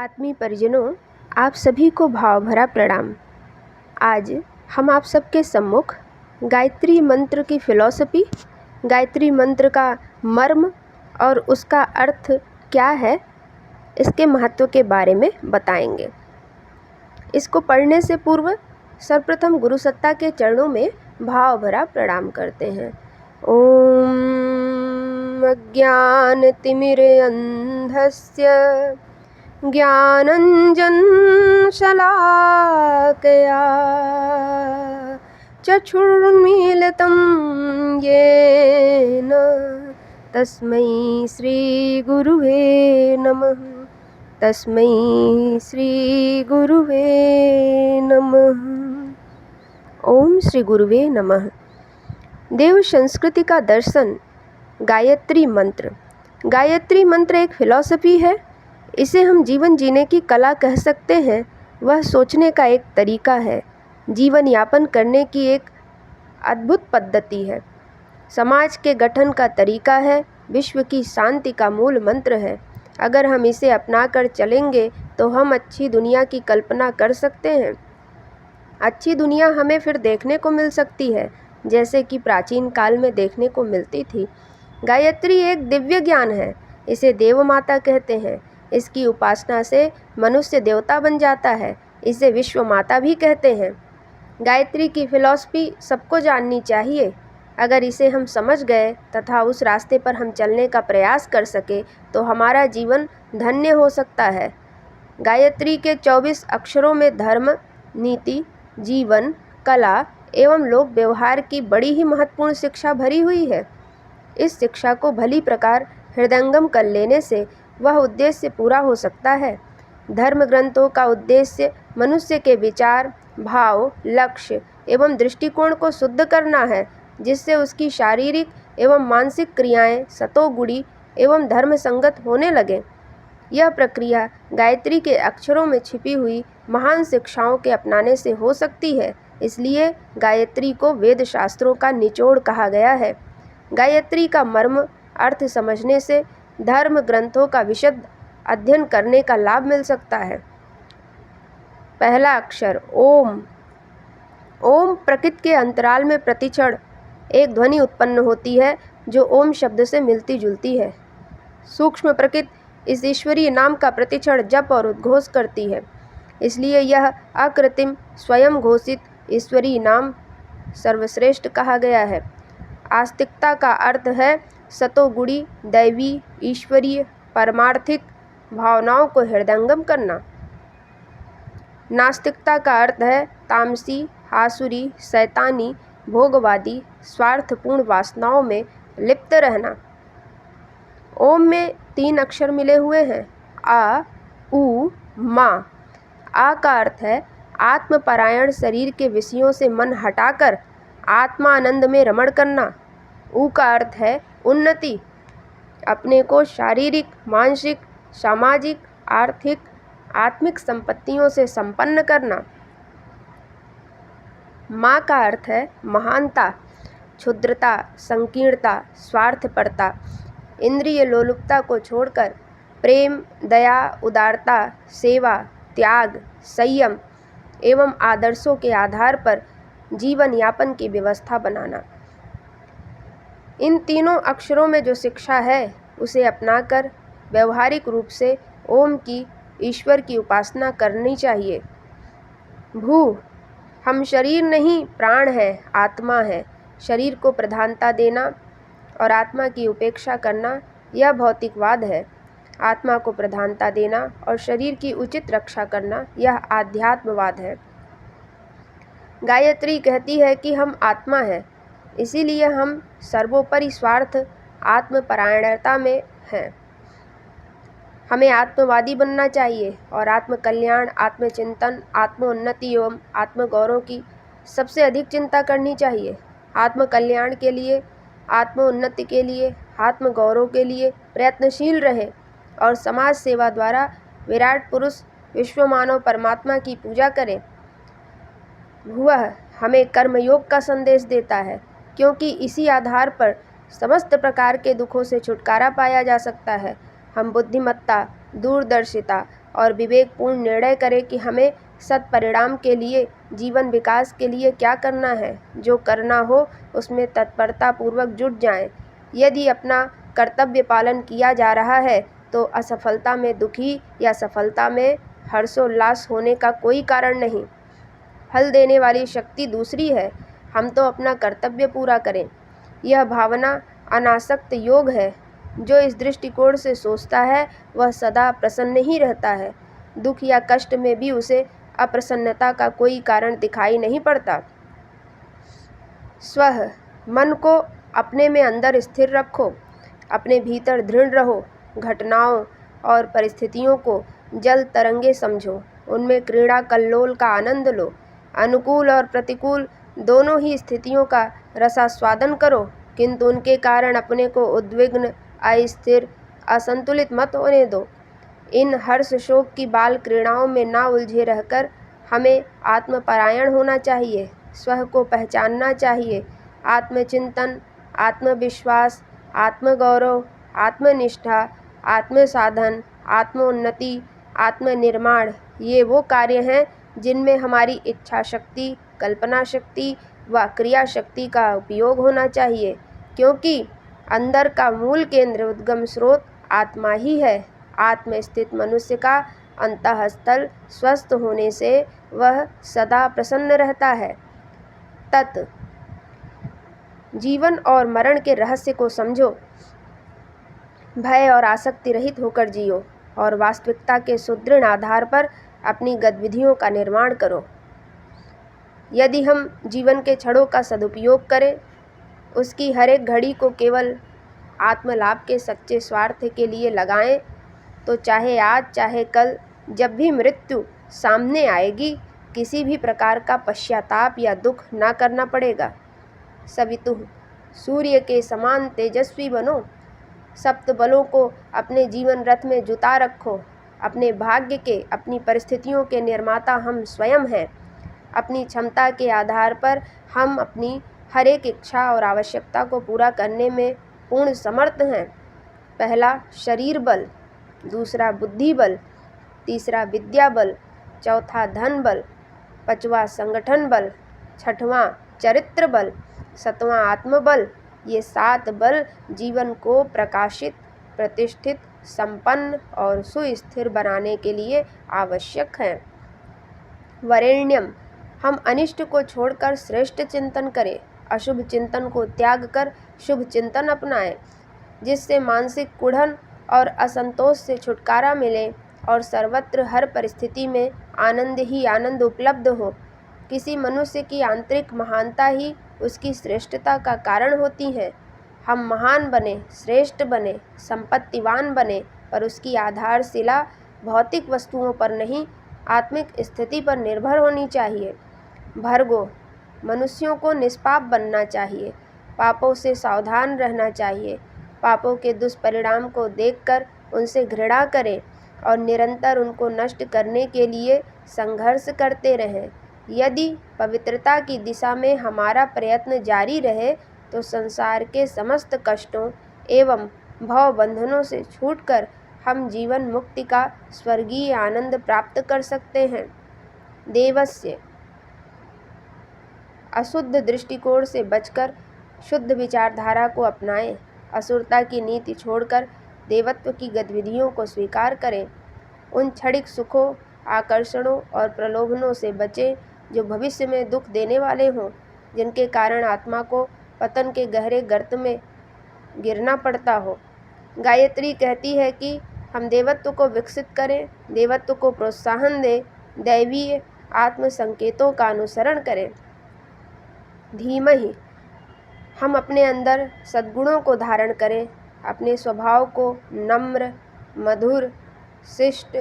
आत्मीय परिजनों, आप सभी को भाव भरा प्रणाम। आज हम आप सबके सम्मुख गायत्री मंत्र की फिलॉसफी, गायत्री मंत्र का मर्म और उसका अर्थ क्या है, इसके महत्व के बारे में बताएंगे। इसको पढ़ने से पूर्व सर्वप्रथम गुरु सत्ता के चरणों में भाव भरा प्रणाम करते हैं। ओम अज्ञानतिमिरान्धस्य ज्ञानाञ्जनशलाकया चक्षुरुन्मीलितं येन तस्मै श्रीगुरुवे नमः। तस्मै श्रीगुरुवे नमः। ओम श्री गुरुवे नमः। देव संस्कृति का दर्शन गायत्री मंत्र। गायत्री मंत्र एक फिलॉसफी है। इसे हम जीवन जीने की कला कह सकते हैं। वह सोचने का एक तरीका है, जीवन यापन करने की एक अद्भुत पद्धति है, समाज के गठन का तरीका है, विश्व की शांति का मूल मंत्र है। अगर हम इसे अपनाकर चलेंगे तो हम अच्छी दुनिया की कल्पना कर सकते हैं। अच्छी दुनिया हमें फिर देखने को मिल सकती है, जैसे कि प्राचीन काल में देखने को मिलती थी। गायत्री एक दिव्य ज्ञान है। इसे देव माता कहते हैं। इसकी उपासना से मनुष्य देवता बन जाता है। इसे विश्व माता भी कहते हैं। गायत्री की फिलॉसफी सबको जाननी चाहिए। अगर इसे हम समझ गए तथा उस रास्ते पर हम चलने का प्रयास कर सके तो हमारा जीवन धन्य हो सकता है। गायत्री के 24 अक्षरों में धर्म, नीति, जीवन, कला एवं लोक व्यवहार की बड़ी ही महत्वपूर्ण शिक्षा भरी हुई है। इस शिक्षा को भली प्रकार हृदयंगम कर लेने से वह उद्देश्य पूरा हो सकता है। धर्म ग्रंथों का उद्देश्य मनुष्य के विचार, भाव, लक्ष्य एवं दृष्टिकोण को शुद्ध करना है, जिससे उसकी शारीरिक एवं मानसिक क्रियाएं सतोगुणी एवं धर्म संगत होने लगे। यह प्रक्रिया गायत्री के अक्षरों में छिपी हुई महान शिक्षाओं के अपनाने से हो सकती है। इसलिए गायत्री को वेद शास्त्रों का निचोड़ कहा गया है। गायत्री का मर्म अर्थ समझने से धर्म ग्रंथों का विशद अध्ययन करने का लाभ मिल सकता है। पहला अक्षर ओम। ओम प्रकृति के अंतराल में प्रतिक्षण एक ध्वनि उत्पन्न होती है जो ओम शब्द से मिलती जुलती है। सूक्ष्म प्रकृति इस ईश्वरीय नाम का प्रतिक्षण जप और उद्घोष करती है। इसलिए यह अकृत्रिम स्वयं घोषित ईश्वरीय नाम सर्वश्रेष्ठ कहा गया है। आस्तिकता का अर्थ है सतोगुणी, दैवी, ईश्वरीय, परमार्थिक भावनाओं को हृदयंगम करना। नास्तिकता का अर्थ है तामसी, आसुरी, शैतानी, भोगवादी, स्वार्थपूर्ण वासनाओं में लिप्त रहना। ओम में 3 अक्षर मिले हुए हैं, आ, उ, मा। आ का अर्थ है आत्मपरायण शरीर के विषयों से मन हटाकर आत्मानंद में रमण करना। उ का अर्थ है उन्नति, अपने को शारीरिक, मानसिक, सामाजिक, आर्थिक, आत्मिक संपत्तियों से संपन्न करना। मा का अर्थ है महानता, क्षुद्रता, संकीर्णता, स्वार्थपरता, इंद्रिय लोलुपता को छोड़कर प्रेम, दया, उदारता, सेवा, त्याग, संयम एवं आदर्शों के आधार पर जीवन यापन की व्यवस्था बनाना। इन तीनों अक्षरों में जो शिक्षा है उसे अपनाकर व्यवहारिक रूप से ओम की, ईश्वर की उपासना करनी चाहिए। भू, हम शरीर नहीं प्राण है, आत्मा है। शरीर को प्रधानता देना और आत्मा की उपेक्षा करना यह भौतिकवाद है। आत्मा को प्रधानता देना और शरीर की उचित रक्षा करना यह आध्यात्मवाद है। गायत्री कहती है कि हम आत्मा है, इसीलिए हम सर्वोपरि स्वार्थ आत्मपरायणता में हैं। हमें आत्मवादी बनना चाहिए और आत्मकल्याण, आत्मचिंतन, आत्मोन्नति एवं आत्मगौरव की सबसे अधिक चिंता करनी चाहिए। आत्मकल्याण के लिए, आत्मोन्नति के लिए, आत्मगौरव के लिए प्रयत्नशील रहें और समाज सेवा द्वारा विराट पुरुष विश्वमानव परमात्मा की पूजा करें। वह हमें कर्मयोग का संदेश देता है, क्योंकि इसी आधार पर समस्त प्रकार के दुखों से छुटकारा पाया जा सकता है। हम बुद्धिमत्ता, दूरदर्शिता, और विवेकपूर्ण निर्णय करें कि हमें सत्परिणाम के लिए, जीवन विकास के लिए क्या करना है। जो करना हो उसमें तत्परतापूर्वक जुट जाएं। यदि अपना कर्तव्य पालन किया जा रहा है तो असफलता में दुखी या सफलता में हर्षोल्लास होने का कोई कारण नहीं। फल देने वाली शक्ति दूसरी है। हम तो अपना कर्तव्य पूरा करें। यह भावना अनासक्त योग है। जो इस दृष्टिकोण से सोचता है वह सदा प्रसन्न ही रहता है। दुख या कष्ट में भी उसे अप्रसन्नता का कोई कारण दिखाई नहीं पड़ता। स्वः मन को अपने में अंदर स्थिर रखो, अपने भीतर दृढ़ रहो। घटनाओं और परिस्थितियों को जल तरंगे समझो, उनमें क्रीड़ा कल्लोल का आनंद लो। अनुकूल और प्रतिकूल दोनों ही स्थितियों का रसास्वादन करो, किंतु उनके कारण अपने को उद्विग्न, अस्थिर, असंतुलित मत होने दो। इन हर्ष शोक की बाल क्रीड़ाओं में ना उलझे रहकर हमें आत्मपरायण होना चाहिए, स्वः को पहचानना चाहिए। आत्मचिंतन, आत्मविश्वास, आत्मगौरव, आत्मनिष्ठा, आत्मसाधन, आत्मोन्नति, आत्मनिर्माण, ये वो कार्य हैं जिनमें हमारी इच्छा शक्ति, कल्पना शक्ति व क्रिया शक्ति का उपयोग होना चाहिए, क्योंकि अंदर का मूल केंद्र, उद्गम स्रोत आत्मा ही है। आत्म स्थित मनुष्य का अंतःस्थल स्वस्थ होने से वह सदा प्रसन्न रहता है। तत् जीवन और मरण के रहस्य को समझो, भय और आसक्ति रहित होकर जियो और वास्तविकता के सुदृढ़ आधार पर अपनी गतिविधियों का निर्माण करो। यदि हम जीवन के क्षणों का सदुपयोग करें, उसकी हर एक घड़ी को केवल आत्मलाभ के सच्चे स्वार्थ के लिए लगाएं, तो चाहे आज चाहे कल, जब भी मृत्यु सामने आएगी, किसी भी प्रकार का पश्चाताप या दुख ना करना पड़ेगा। सवितुः सूर्य के समान तेजस्वी बनो। सप्त बलों को अपने जीवन रथ में जुटा रखो। अपने भाग्य के, अपनी परिस्थितियों के निर्माता हम स्वयं हैं। अपनी क्षमता के आधार पर हम अपनी हर एक इच्छा और आवश्यकता को पूरा करने में पूर्ण समर्थ हैं। पहला शरीर बल, दूसरा बुद्धि बल, तीसरा विद्या बल, चौथा धन बल, पांचवा संगठन बल, छठवां चरित्र बल, सातवां आत्मबल। ये 7 बल जीवन को प्रकाशित, प्रतिष्ठित, संपन्न और सुस्थिर बनाने के लिए आवश्यक हैं। वरेण्यम, हम अनिष्ट को छोड़कर श्रेष्ठ चिंतन करें, अशुभ चिंतन को त्याग कर शुभ चिंतन अपनाएं, जिससे मानसिक कुढ़न और असंतोष से छुटकारा मिले और सर्वत्र हर परिस्थिति में आनंद ही आनंद उपलब्ध हो। किसी मनुष्य की आंतरिक महानता ही उसकी श्रेष्ठता का कारण होती है। हम महान बने, श्रेष्ठ बने, संपत्तिवान बने, पर उसकी आधारशिला भौतिक वस्तुओं पर नहीं, आत्मिक स्थिति पर निर्भर होनी चाहिए। भर्गो, मनुष्यों को निष्पाप बनना चाहिए, पापों से सावधान रहना चाहिए, पापों के दुष्परिणाम को देखकर उनसे घृणा करें और निरंतर उनको नष्ट करने के लिए संघर्ष करते रहें। यदि पवित्रता की दिशा में हमारा प्रयत्न जारी रहे तो संसार के समस्त कष्टों एवं भव बंधनों से छूटकर हम जीवन मुक्ति का स्वर्गीय आनंद प्राप्त कर सकते हैं। देवस्य, अशुद्ध दृष्टिकोण से बचकर शुद्ध विचारधारा को अपनाएं। असुरता की नीति छोड़कर देवत्व की गतिविधियों को स्वीकार करें। उन क्षणिक सुखों, आकर्षणों और प्रलोभनों से बचें जो भविष्य में दुख देने वाले हों, जिनके कारण आत्मा को पतन के गहरे गर्त में गिरना पड़ता हो। गायत्री कहती है कि हम देवत्व को विकसित करें, देवत्व को प्रोत्साहन दें, दैवीय आत्म संकेतों का अनुसरण करें। धीमहि, हम अपने अंदर सद्गुणों को धारण करें, अपने स्वभाव को नम्र, मधुर, शिष्ट,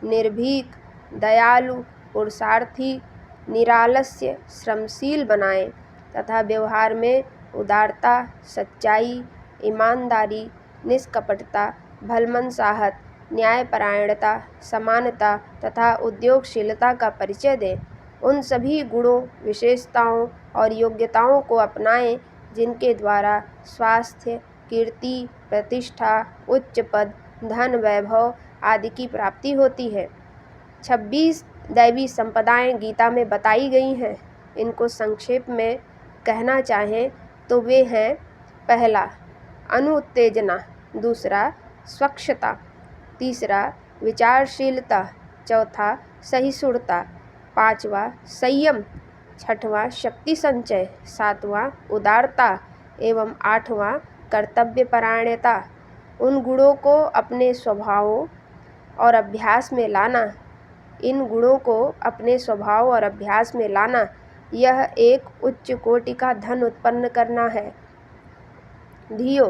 निर्भीक, दयालु, पुरुषार्थी, निरालस्य, श्रमशील बनाएं तथा व्यवहार में उदारता, सच्चाई, ईमानदारी, निष्कपटता, भलमनसाहत, न्यायपरायणता, समानता तथा उद्योगशीलता का परिचय दें। उन सभी गुणों, विशेषताओं और योग्यताओं को अपनाएं जिनके द्वारा स्वास्थ्य, कीर्ति, प्रतिष्ठा, उच्च पद, धन, वैभव आदि की प्राप्ति होती है। 26 दैवी संपदाएं गीता में बताई गई हैं। इनको संक्षेप में कहना चाहें तो वे हैं: पहला, अनुत्तेजना; दूसरा, स्वच्छता; तीसरा, विचारशीलता; चौथा, सहिष्णुता; पांचवा, संयम; छठवां, शक्ति संचय; सातवां, उदारता एवं आठवां, कर्तव्यपरायणता। उन गुणों को अपने स्वभावों और अभ्यास में लाना इन गुणों को अपने स्वभाव और अभ्यास में लाना यह एक उच्च कोटि का धन उत्पन्न करना है। धियो,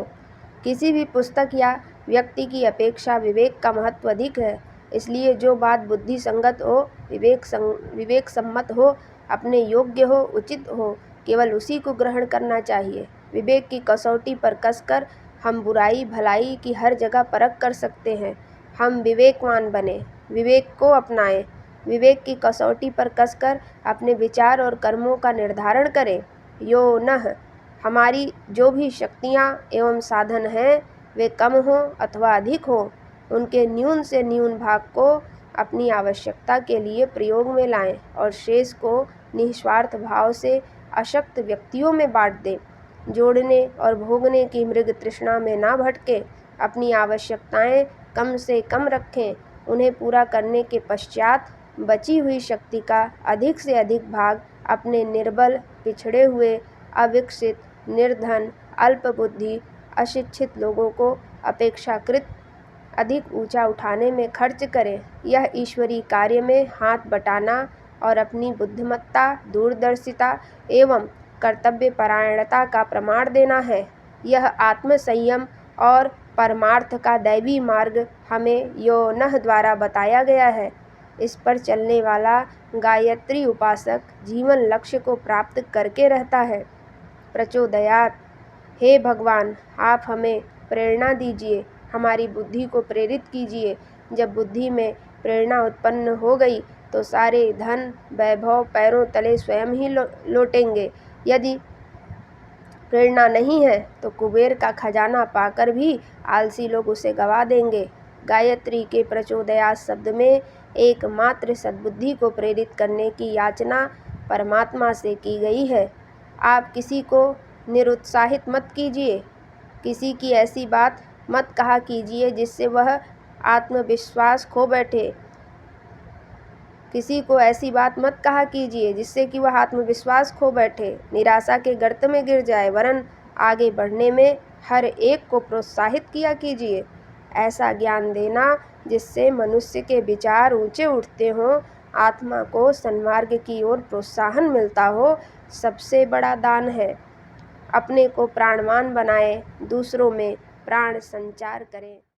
किसी भी पुस्तक या व्यक्ति की अपेक्षा विवेक का महत्व अधिक है। इसलिए जो बात बुद्धि संगत हो, विवेक सम्मत हो, अपने योग्य हो, उचित हो, केवल उसी को ग्रहण करना चाहिए। विवेक की कसौटी पर कसकर हम बुराई भलाई की हर जगह परख कर सकते हैं। हम विवेकवान बने, विवेक को अपनाएं, विवेक की कसौटी पर कसकर अपने विचार और कर्मों का निर्धारण करें। यो नः, हमारी जो भी शक्तियाँ एवं साधन हैं वे कम हों अथवा अधिक हों, उनके न्यून से न्यून भाग को अपनी आवश्यकता के लिए प्रयोग में लाएं और शेष को निस्वार्थ भाव से अशक्त व्यक्तियों में बांट दें। जोड़ने और भोगने की मृग तृष्णा में ना भटके, अपनी आवश्यकताएं कम से कम रखें। उन्हें पूरा करने के पश्चात बची हुई शक्ति का अधिक से अधिक भाग अपने निर्बल, पिछड़े हुए, अविकसित, निर्धन, अल्पबुद्धि, अशिक्षित लोगों को अपेक्षाकृत अधिक ऊंचा उठाने में खर्च करें। यह ईश्वरीय कार्य में हाथ बटाना और अपनी बुद्धिमत्ता, दूरदर्शिता एवं कर्तव्यपरायणता का प्रमाण देना है। यह आत्मसंयम और परमार्थ का दैवी मार्ग हमें यो नः द्वारा बताया गया है। इस पर चलने वाला गायत्री उपासक जीवन लक्ष्य को प्राप्त करके रहता है। प्रचोदयात्, हे भगवान, आप हमें प्रेरणा दीजिए, हमारी बुद्धि को प्रेरित कीजिए। जब बुद्धि में प्रेरणा उत्पन्न हो गई तो सारे धन वैभव पैरों तले स्वयं ही लौटेंगे। यदि प्रेरणा नहीं है तो कुबेर का खजाना पाकर भी आलसी लोग उसे गवा देंगे। गायत्री के प्रचोदयात् शब्द में एकमात्र सद्बुद्धि को प्रेरित करने की याचना परमात्मा से की गई है। आप किसी को निरुत्साहित मत कीजिए, किसी की ऐसी बात मत कहा कीजिए जिससे वह आत्मविश्वास खो बैठे। किसी को ऐसी बात मत कहा कीजिए जिससे कि वह आत्मविश्वास खो बैठे, निराशा के गर्त में गिर जाए, वरन आगे बढ़ने में हर एक को प्रोत्साहित किया कीजिए। ऐसा ज्ञान देना जिससे मनुष्य के विचार ऊंचे उठते हों, आत्मा को सन्मार्ग की ओर प्रोत्साहन मिलता हो, सबसे बड़ा दान है। अपने को प्राणवान बनाएं, दूसरों में प्राण संचार करें।